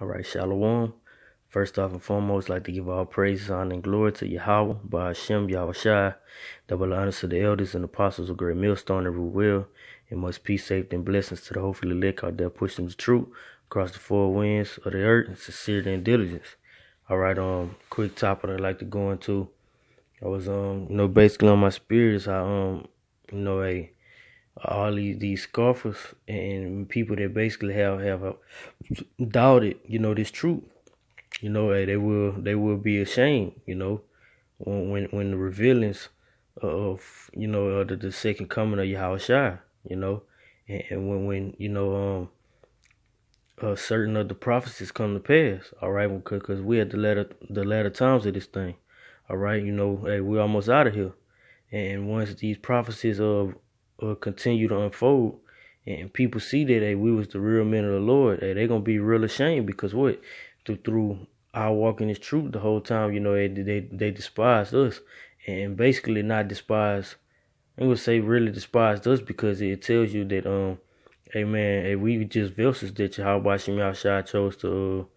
All right, Shalom. First off and foremost, I'd like to give all praises, honor, and glory to Yahweh, by Hashem, Yahweh Shai, double honors to the elders and apostles of Great Millstone and Ruel, and much peace, safety, and blessings to the hopefully elect out there pushing the truth across the four winds of the earth in sincerity and diligence. All right, quick topic I'd like to go into. I was, basically on my spirit is how, all these scoffers and people that basically have doubted, this truth. They will be ashamed, when the revealings of the second coming of Yahweh Shai, and when certain of the prophecies come to pass. All right, because we at the latter times of this thing. All right, hey, we're almost out of here, and once these prophecies continue to unfold, and people see that, hey, we was the real men of the Lord, hey, they're gonna be real ashamed because what? Through our walking this truth the whole time, they despised us, and basically not despise. I would say really despised us because it tells you that hey man, hey, we just vessels that Yahweh Shem Yahushua chose to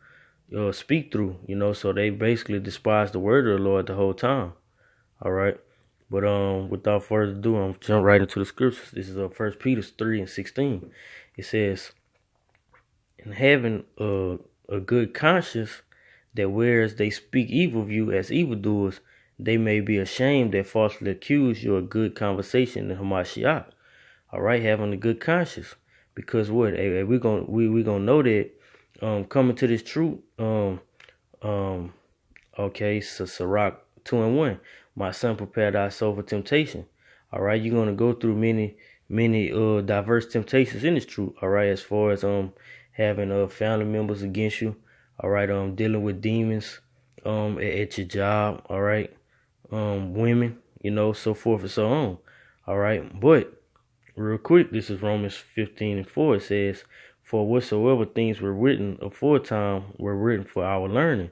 speak through, so they basically despised the word of the Lord the whole time. All right. But without further ado, I'm jump right into the scriptures. This is 1 Peter 3:16. It says, "And having a good conscience, that whereas they speak evil of you as evildoers, they may be ashamed that falsely accuse your good conversation in Hamashiach." All right, having a good conscience, because what? Hey, we gonna know that coming to this truth. Okay, so Sirach 2:1. My son, prepare thy soul for temptation. All right, you're gonna go through many diverse temptations in this truth. All right, as far as having family members against you. All right, dealing with demons at your job. All right, women, so forth and so on. All right, but real quick, this is Romans 15:4. It says, "For whatsoever things were written aforetime were written for our learning,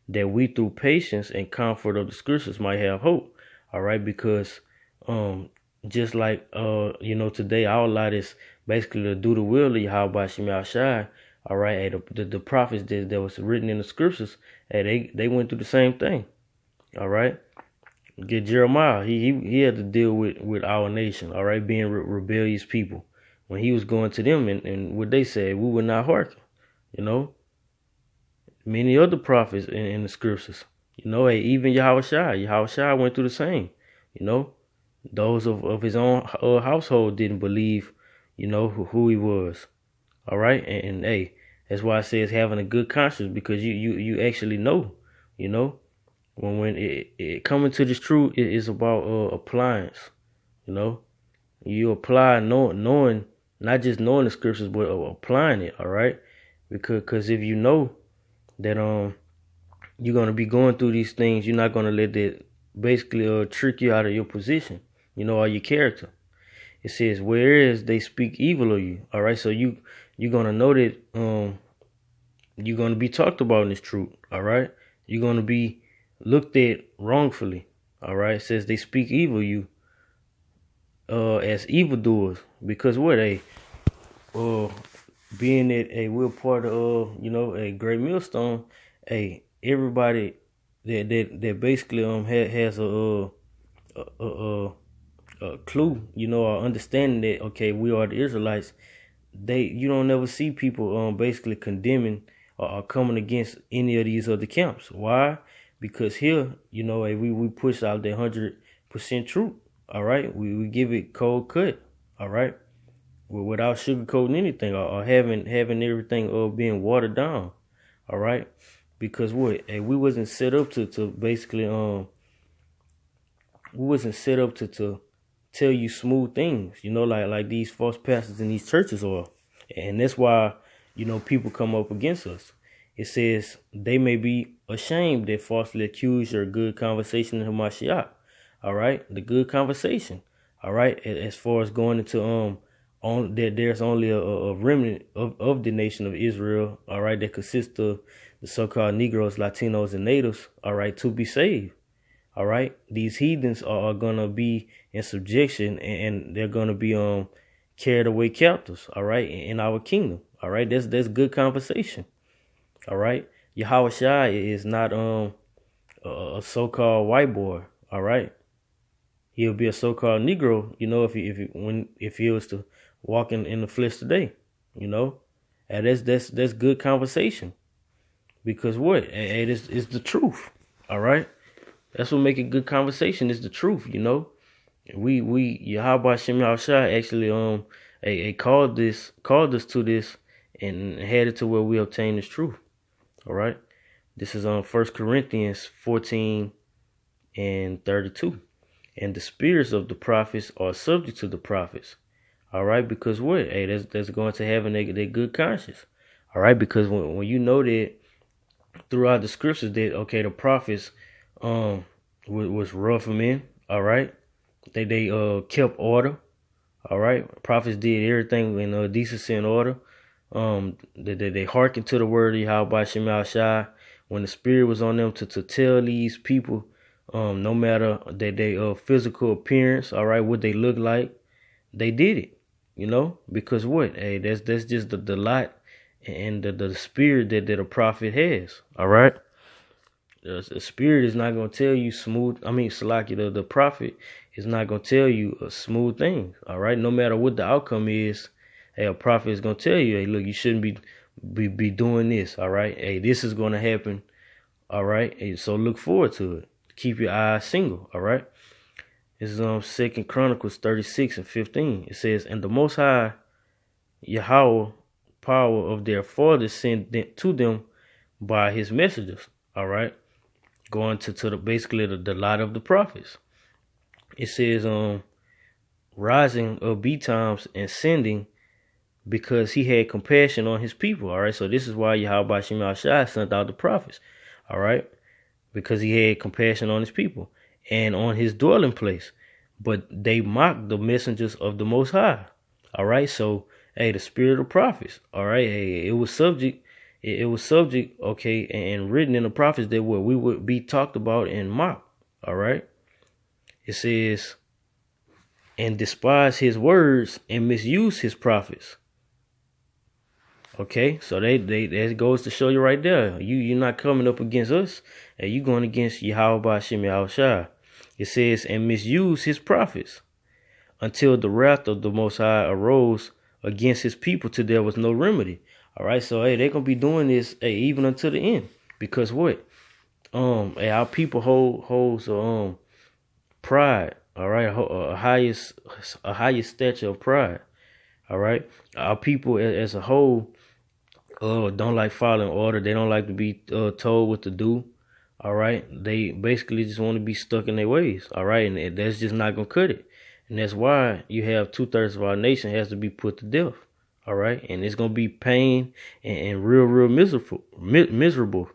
that we through patience and comfort of the scriptures might have hope." All right, because just like today our lot is basically to do the will of Yahweh Shem Yahushua. All right, the prophets that was written in the scriptures, they went through the same thing. All right, get Jeremiah, he had to deal with our nation. All right, being rebellious people when he was going to them, and what they said, we would not hearken. Many other prophets in the scriptures, hey, even Yahweh Shai went through the same. Those of his own household didn't believe, who he was. All right, and hey, that's why it says having a good conscience, because you actually know, when it coming to this truth, it is about appliance. You apply knowing, not just knowing the scriptures, but applying it. All right, because if you know that you're gonna be going through these things, you're not gonna let that basically trick you out of your position, or your character. It says, "Whereas they speak evil of you." All right, so you're gonna know that you're gonna be talked about in this truth. All right, you're gonna be looked at wrongfully. All right, it says they speak evil of you as evildoers, because what being that we're part of a Great Millstone, everybody that basically has a clue, or understanding that, okay, we are the Israelites. You don't never see people basically condemning or coming against any of these other camps. Why? Because here, we push out the 100% truth. All right, we give it cold cut. All right, without sugarcoating anything or having everything being watered down. All right, because what? We wasn't set up to basically we wasn't set up to tell you smooth things, like these false pastors in these churches are. And that's why, people come up against us. It says they may be ashamed that falsely accuse your good conversation in Hamashiach. All right, the good conversation. All right, as far as going into there's only a remnant of the nation of Israel. All right, that consists of the so-called Negroes, Latinos, and natives. All right, to be saved. All right, these heathens are gonna be in subjection, and they're gonna be carried away captives. All right, in our kingdom. All right, that's good conversation. All right. Yahweh Shai is not a so-called white boy. All right. He'll be a so-called Negro, if he was to walk in the flesh today, you know, and that's good conversation because what? It is the truth. All right, that's what make it good conversation is the truth. We Yahweh Shem Yahushua actually called us to this and headed to where we obtain this truth. All right, this is on 1 Corinthians 14:32. And the spirits of the prophets are subject to the prophets. All right, because what? Hey, that's going to have their good conscience. All right, because when you know that throughout the scriptures that the prophets was rough men. All right, they kept order. All right, prophets did everything in decency and order. They hearkened to the word of Yahweh Shem Shai when the spirit was on them to tell these people. No matter their physical appearance, all right, what they look like, they did it, because what? Hey, that's just the light and the spirit that a prophet has, all right. The spirit is not gonna tell you smooth. Salaki, the prophet is not gonna tell you a smooth thing, all right. No matter what the outcome is, hey, a prophet is gonna tell you, hey, look, you shouldn't be doing this, all right. Hey, this is gonna happen, all right. Hey, so look forward to it. Keep your eyes single, all right? This is 2 Chronicles 36:15. It says, and the Most High Yahweh power of their fathers sent to them by his messengers, all right? Going to basically the light of the prophets. It says, rising of betimes and sending because he had compassion on his people, all right? So this is why Yahweh Shem Shai sent out the prophets, all right? Because he had compassion on his people and on his dwelling place. But they mocked the messengers of the Most High. All right. So, hey, the spirit of prophets. All right. Hey, it was subject, okay, and written in the prophets that we would be talked about and mocked. All right. It says, and despise his words and misuse his prophets. Okay, so that goes to show you right there. You're not coming up against us, and you going against Yahweh Shem Yahushua. It says, and misuse his prophets until the wrath of the Most High arose against his people till there was no remedy. All right, so hey, they're gonna be doing this even until the end because what? Our people holds pride. All right, a highest stature of pride. All right, our people as a whole. Don't like following order. They don't like to be told what to do. All right. They basically just want to be stuck in their ways. All right. And that's just not going to cut it. And that's why you have 2/3 of our nation has to be put to death. All right. And it's going to be pain and real miserable.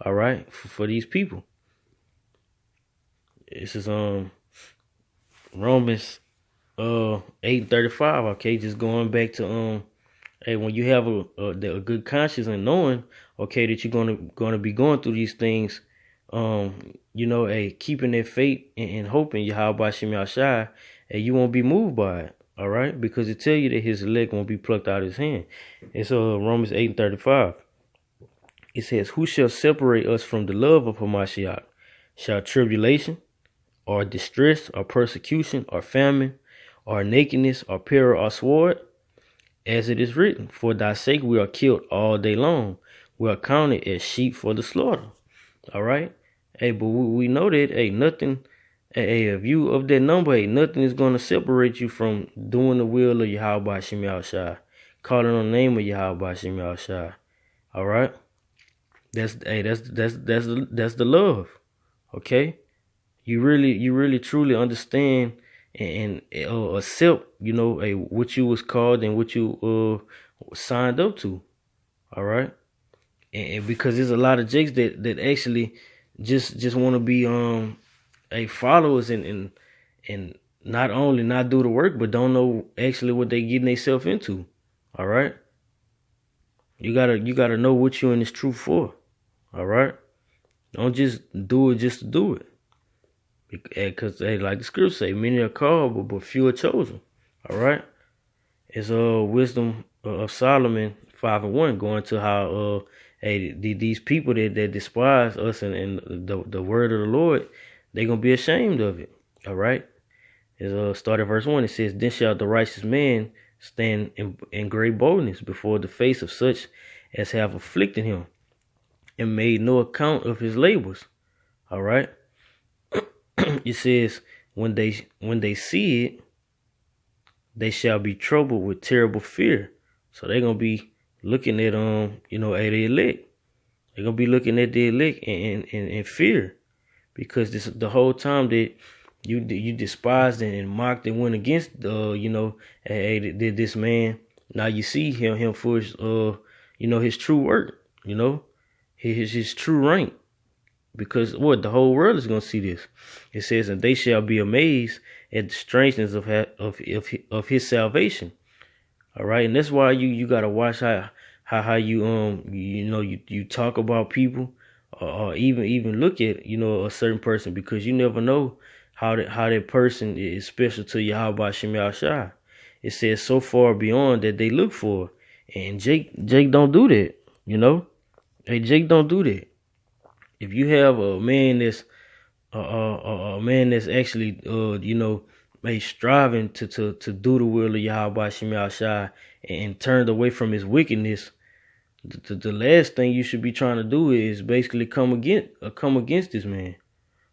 All right. For these people. This is Romans 8:35. Okay. Just going back to hey, when you have a good conscience and knowing, okay, that you're gonna be going through these things, keeping that faith and hoping Yahweh Shem Yahushua, and you won't be moved by it, all right, because it tell you that his leg won't be plucked out of his hand. It's Romans 8:35. It says, "Who shall separate us from the love of Hamashiach? Shall tribulation, or distress, or persecution, or famine, or nakedness, or peril, or sword? As it is written, for thy sake we are killed all day long. We are counted as sheep for the slaughter." All right. Hey, but we know that, hey, nothing, hey, if you of that number, hey, nothing is going to separate you from doing the will of Yahweh Shem Yahushua, calling on the name of Yahweh Shem Yahushua. All right. That's the love. Okay. You really truly understand and accept, what you was called and what you signed up to. All right. And because there's a lot of jakes that actually just want to be followers and not only not do the work, but don't know actually what they getting themselves into. All right. You gotta know what you're in this truth for. All right. Don't just do it just to do it. Because like the scripture say, many are called, but few are chosen. All right. It's wisdom of Solomon 5:1, going to how hey, these people that despise us and the word of the Lord, they're gonna be ashamed of it. All right. It's start at verse 1. It says, "Then shall the righteous man stand in great boldness before the face of such as have afflicted him, and made no account of his labors." All right. It says, when they see it, they shall be troubled with terrible fear. So they're gonna be looking at at the elect. They're gonna be looking at the elect in fear, because the whole time that you despised and mocked and went against this man. Now you see him for his his true work, his true rank. Because the whole world is gonna see this. It says, "And they shall be amazed at the strangeness of his salvation." All right, and that's why you gotta watch how you talk about people, or even look at a certain person, because you never know how that person is special to Yahweh Shem Shai. It says so far beyond that they look for, and Jake don't do that. Hey, Jake don't do that. If you have a man that's actually striving to do the will of Yahweh Shem Shai and turned away from his wickedness, the last thing you should be trying to do is basically come against this man.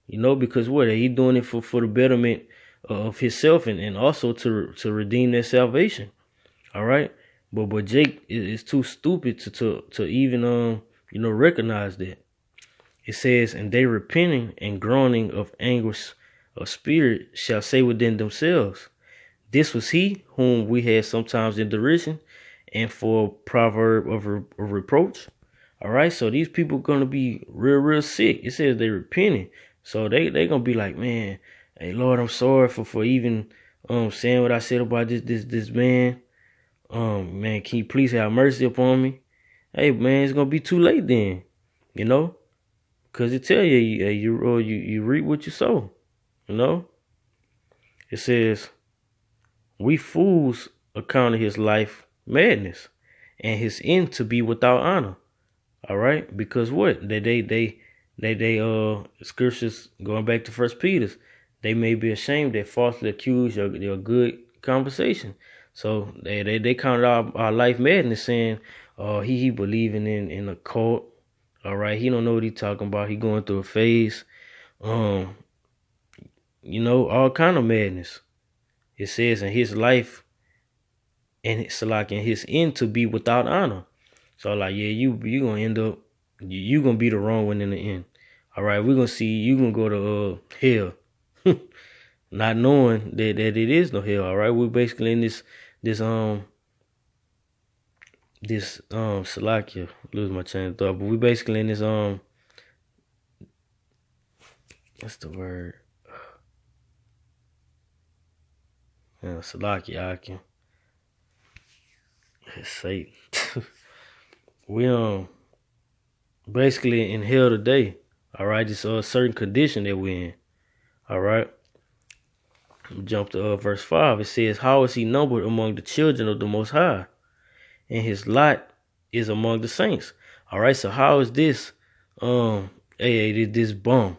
Because he doing it for the betterment of himself and also to redeem their salvation. All right, but Jake is too stupid to even recognize that. It says, "And they repenting and groaning of anguish of spirit shall say within themselves, this was he whom we had sometimes in derision and for proverb of reproach." All right, so these people gonna be real sick. It says they repenting, so they gonna be like, "Man, hey Lord, I'm sorry for even saying what I said about this man. Man, can you please have mercy upon me?" Hey man, it's gonna be too late then, because it tell you reap what you sow. It says, "We fools accounted his life madness, and his end to be without honor." All right, because they scriptures going back to First Peter, they may be ashamed that falsely accuse your good conversation. So they counted our life madness, saying, "Oh, he believing in a cult." All right, he don't know what he talking about. He going through a phase, all kind of madness. It says in his life, and it's like in his end to be without honor. So like, yeah, you gonna end up, you gonna be the wrong one in the end. All right, we're gonna see you gonna go to hell, not knowing that it is no hell. All right, we're basically in this Salakia, lose my train of thought, but we basically in this what's the word? Salakia, I can say we basically in hell today. All right, it's a certain condition that we're in. All right, jump to verse 5. It says, "How is he numbered among the children of the Most High, and his lot is among the saints." All right, so how is this this bum,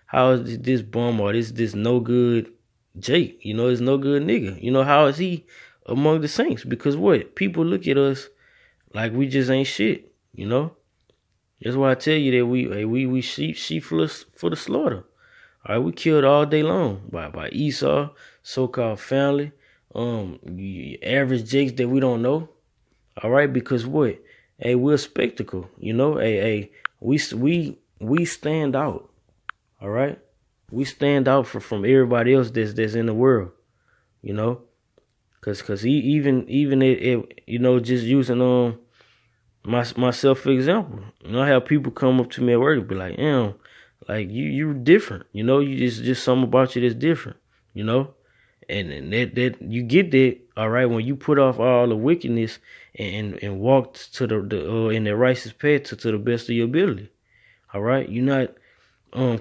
how is this bum, or this no good Jake, this no good nigga, how is he among the saints? Because people look at us like we just ain't shit, That's why I tell you that we sheep for the slaughter. All right, we killed all day long by Esau, so-called family, average Jakes that we don't know. All right, because we're a spectacle, we stand out. All right, we stand out from everybody else that's in the world, cause even it just using myself for example, I have people come up to me at work and be like, like you're different, you just something about you that's different, and that you get that, all right, when you put off all the wickedness and walk to the in the righteous path to the best of your ability. All right, you're not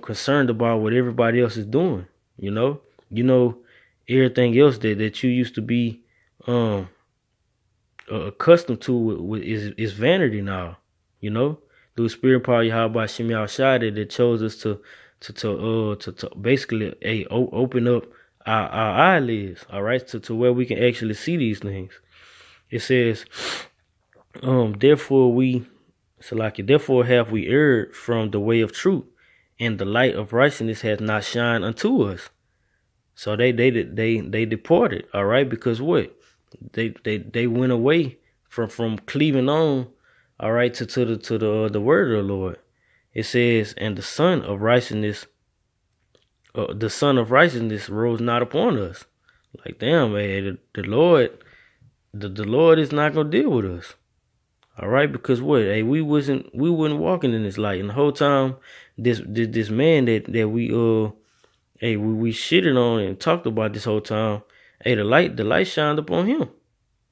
concerned about what everybody else is doing. Everything else that you used to be accustomed to is vanity now. you know, through the spirit power Yahweh Shem Yahushua that chose us to basically open up our eyelids, all right, to where we can actually see these things. It says, therefore have we erred from the way of truth, and the light of righteousness has not shined unto us. So they departed, all right, because what? They went away from cleaving on, all right, to the word of the Lord. It says, and the Son of righteousness rose not upon us. Like, damn, man, the Lord is not gonna deal with us. All right, because what? Hey, we wasn't walking in this light, and the whole time this man that we we shitted on and talked about this whole time. Hey, the light shined upon him.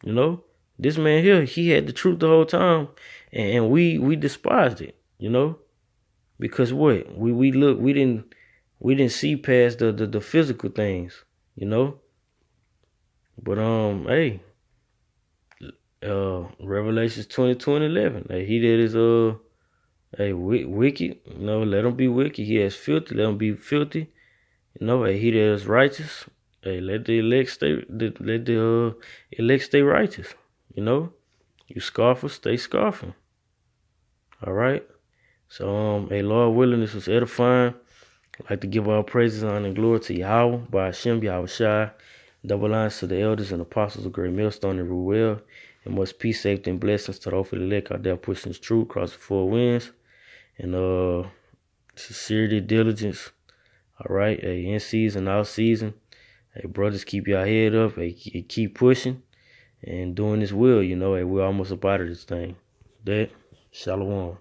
You know, this man here, he had the truth the whole time, and we despised it. You know, because what? We didn't see past the physical things. You know, but hey. Revelations 22:11. Hey, he that is wicked, you know, let him be wicked. He is filthy, let him be filthy. You know, hey, he that is righteous, hey, let the elect stay righteous. You know, you scoffers, stay scoffing. All right. So hey, Lord willing, this was edifying. I'd like to give all praises, honor, and glory to Yahweh by Hashem Yahushua. Double lines to the elders and apostles of Great Millstone and Ruel. And much peace, safety, and blessings to the hopefully elect out there pushing this truth across the four winds. And sincerity, diligence. All right, hey, in season, out season. Hey, brothers, keep your head up. Hey, keep pushing and doing this will. You know, hey, we're almost up out of this thing. That, shalom.